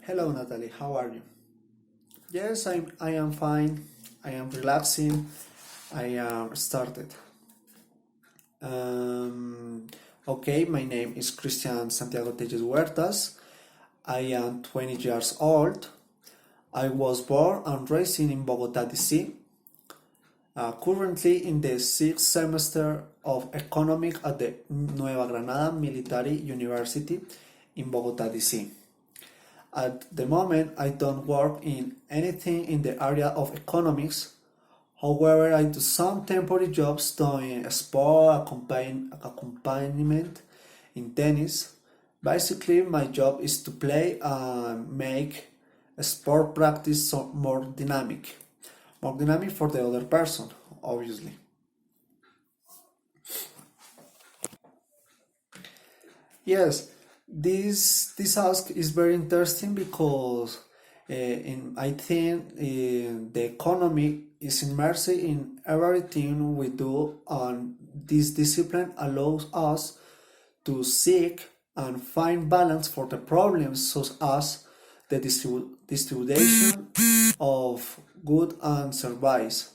Hello Natalie, how are you? Yes, I am fine. I am relaxing. I am started. Um, okay, my name is Christian Santiago Tejes Huertas. I am 20 years old. I was born and raised in Bogota, DC. Currently in the sixth semester of economic at the Nueva Granada Military University in Bogota, DC. At the moment, I don't work in anything in the area of economics. However, I do some temporary jobs doing sport accompaniment in tennis. Basically, my job is to play and make sport practice more dynamic for the other person, obviously. Yes, this ask is very interesting because I think the economy is immersed in everything we do, and this discipline allows us to seek and find balance for the problems such as the distribution of good and service,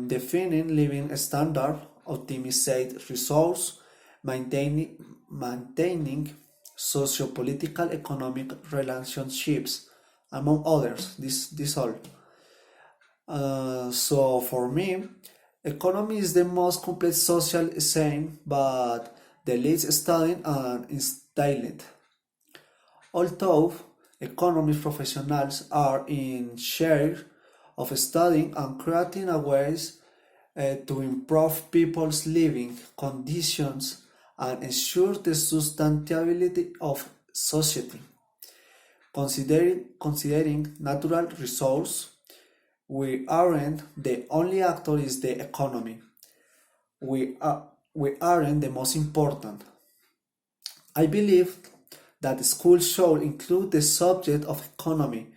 defining living standard, optimizing resource, maintaining socio-political economic relationships, among others. This all. So for me, economy is the most complex social science, but the least studied and instilled it. Although economics professionals are in share of studying and creating a ways to improve people's living conditions and ensure the sustainability of society. Considering natural resource, we aren't the only actor is the economy. We aren't the most important. I believe that schools should include the subject of economy,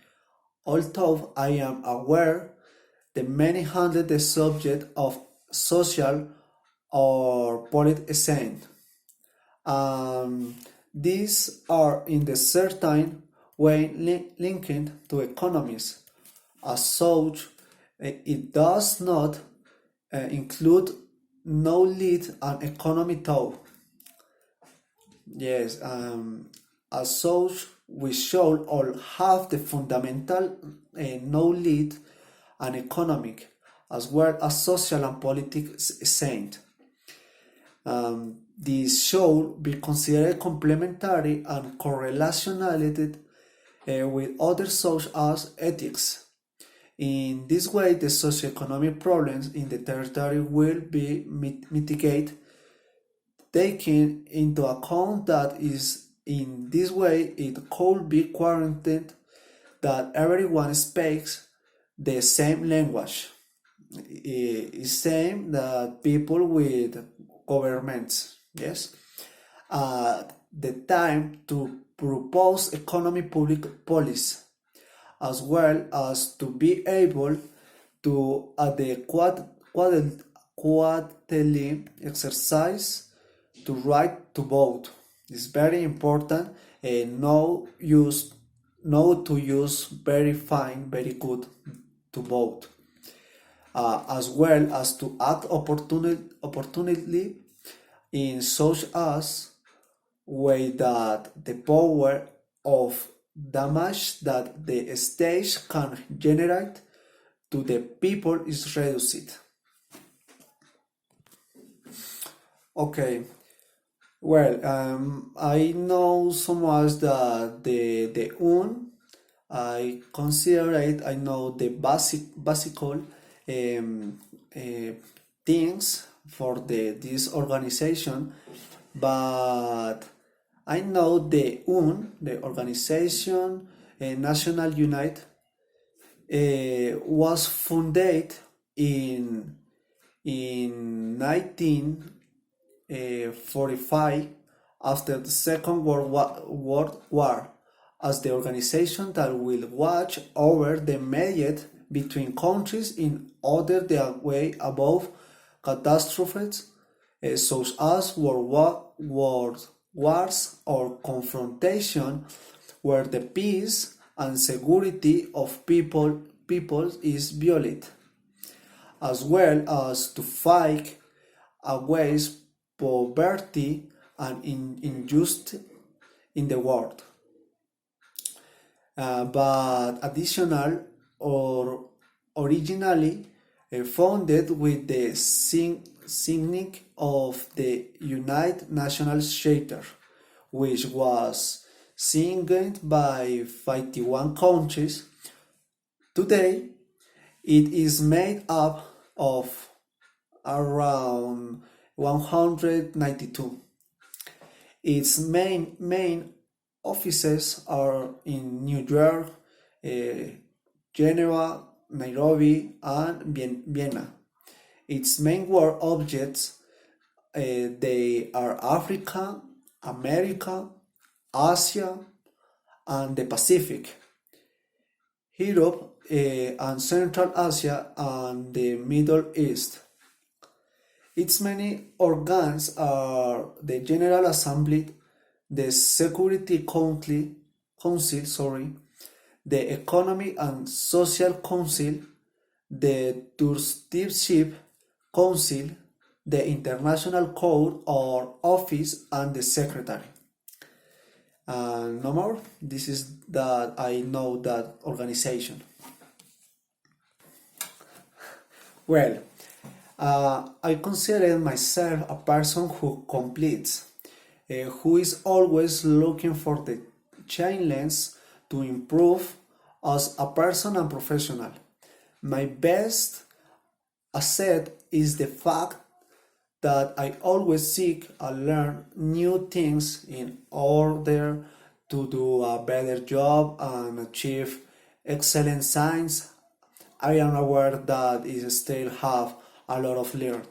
although I am aware that many handle the subject of social or political science. Um, these are in the certain way linked to economies. As such, it does not include no lead an economy though. Yes, as such, we should all have the fundamental knowledge and economic, as well as social and political science. These should be considered complementary and correlated with others such as ethics. In this way, the socioeconomic problems in the territory will be mitigated, taking into account that is in this way it could be guaranteed that everyone speaks the same language. It's same that people with governments, yes, the time to propose economy public policy, as well as to be able to adequately exercise to right to vote. It's very important. Know to use very fine, very good to vote, as well as to act opportunely in such as way that the power of damage that the state can generate to the people is reduced. Okay, well, I know so much that the UN, I consider it. I know the basic uh, things for this organization, but I know the UN, the organization National Unite, was founded in 1945 after the Second World War as the organization that will watch over the mediate between countries in order their way above catastrophes such as wars or confrontation where the peace and security of people is violated, as well as to fight against poverty and injustice in the world. But additional or originally founded with the signing of the United Nations Charter, which was signed by 51 countries. Today, it is made up of around 192. Its main offices are in New York, Geneva, Nairobi, and Vienna. Its main work objects they are Africa, America, Asia, and the Pacific, Europe, and Central Asia, and the Middle East. Its many organs are the General Assembly, the Security Council, the Economic and Social Council, the Trusteeship Council, the International Court or Office, and the Secretary. No more. This is that I know that organization. Well, I consider myself a person who completes, who is always looking for the challenge to improve as a person and professional. My best asset is the fact that I always seek and learn new things in order to do a better job and achieve excellent science. I am aware that I still have a lot of learn.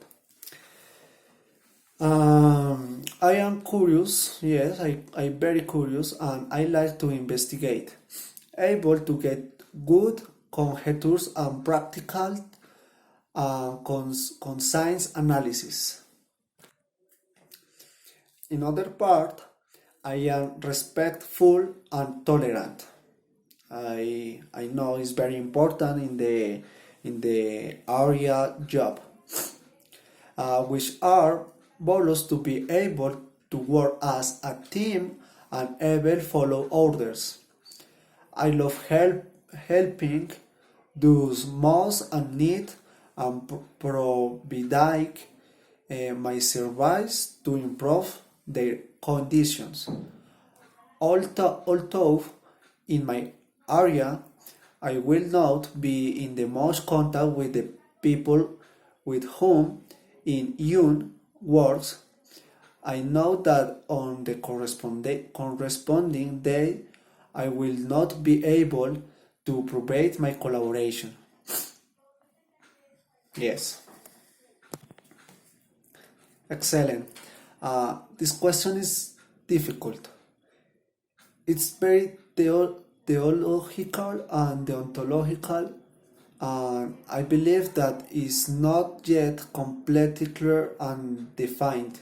I am curious, yes, I'm very curious and I like to investigate, able to get good conjectures and practical conscience analysis. In other part, I am respectful and tolerant. I know it's very important in the area job, which are bolos to be able to work as a team and able follow orders. I love helping those most in need and providing my service to improve their conditions. Although in my area I will not be in the most contact with the people with whom in young works, I know that on the corresponding day I will not be able to provide my collaboration. Yes. Excellent. This question is difficult. It's very theological and deontological, and I believe that is not yet completely clear and defined.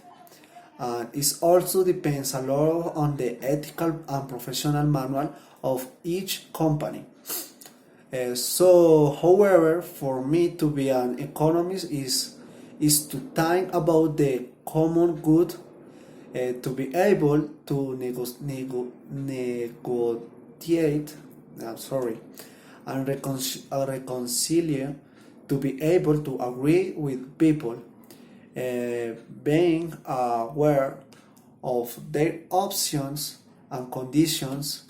And it also depends a lot on the ethical and professional manual of each company. However, for me to be an economist is to think about the common good, to be able to negotiate, and reconcile, to be able to agree with people, being aware of their options and conditions,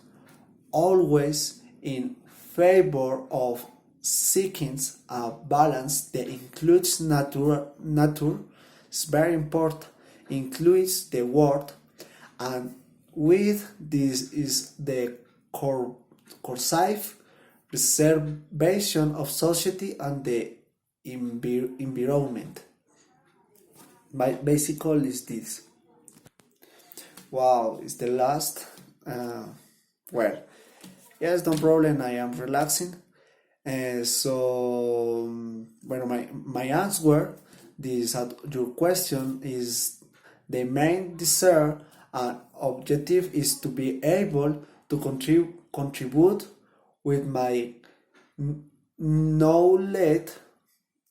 always in favor of seeking a balance that includes nature is very important, includes the world, and with this is the coercive preservation of society and the environment. Basically is this. Wow, is the last. Well, yes, no problem. I am relaxing. Well, my answer this your question is the main desire and objective is to be able to contribute with my knowledge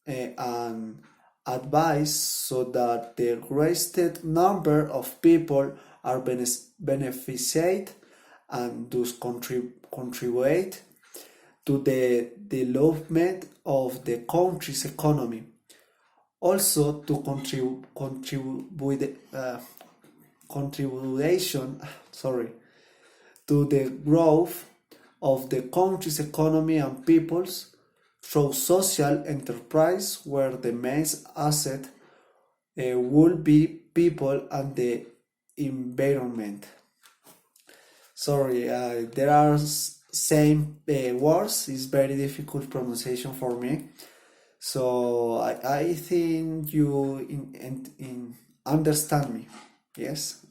and advice so that the greatest number of people are beneficiated and thus contribute to the development of the country's economy. Also to contribution to the growth of the country's economy and peoples through social enterprise where the main asset will be people and the environment. There are same words. It's very difficult pronunciation for me. So I think you understand me. Yes.